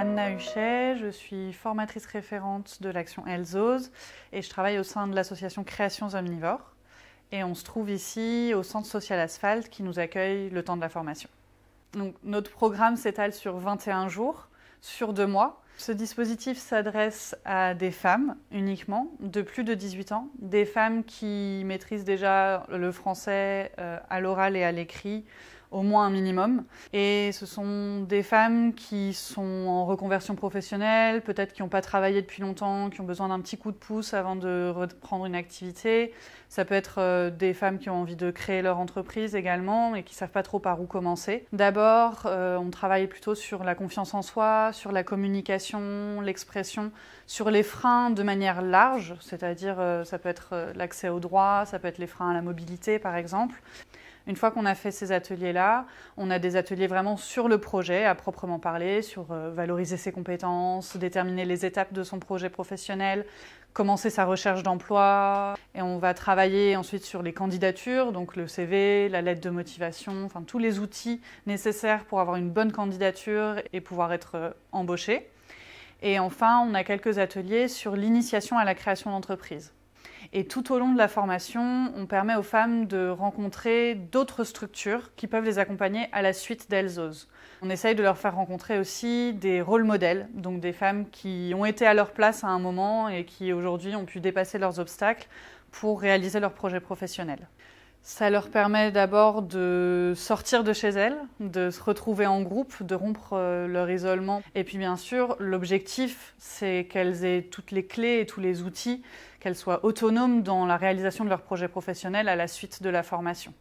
Anna Huchet, je suis formatrice référente de l'action Elzose et je travaille au sein de l'association Créations Omnivores. Et on se trouve ici au centre social Asphalte qui nous accueille le temps de la formation. Donc, notre programme s'étale sur 21 jours, sur 2 mois. Ce dispositif s'adresse à des femmes uniquement, de plus de 18 ans, des femmes qui maîtrisent déjà le français à l'oral et à l'écrit, au moins un minimum. Et ce sont des femmes qui sont en reconversion professionnelle, peut-être qui n'ont pas travaillé depuis longtemps, qui ont besoin d'un petit coup de pouce avant de reprendre une activité. Ça peut être des femmes qui ont envie de créer leur entreprise également et qui ne savent pas trop par où commencer. D'abord, on travaille plutôt sur la confiance en soi, sur la communication, l'expression, sur les freins de manière large, c'est-à-dire ça peut être l'accès aux droits, ça peut être les freins à la mobilité par exemple. Une fois qu'on a fait ces ateliers-là, on a des ateliers vraiment sur le projet, à proprement parler, sur valoriser ses compétences, déterminer les étapes de son projet professionnel, commencer sa recherche d'emploi. Et on va travailler ensuite sur les candidatures, donc le CV, la lettre de motivation, enfin tous les outils nécessaires pour avoir une bonne candidature et pouvoir être embauché. Et enfin, on a quelques ateliers sur l'initiation à la création d'entreprise. Et tout au long de la formation, on permet aux femmes de rencontrer d'autres structures qui peuvent les accompagner à la suite d'Elzose. On essaye de leur faire rencontrer aussi des rôles modèles, donc des femmes qui ont été à leur place à un moment et qui aujourd'hui ont pu dépasser leurs obstacles pour réaliser leur projet professionnel. Ça leur permet d'abord de sortir de chez elles, de se retrouver en groupe, de rompre leur isolement. Et puis bien sûr, l'objectif, c'est qu'elles aient toutes les clés et tous les outils, qu'elles soient autonomes dans la réalisation de leur projet professionnel à la suite de la formation.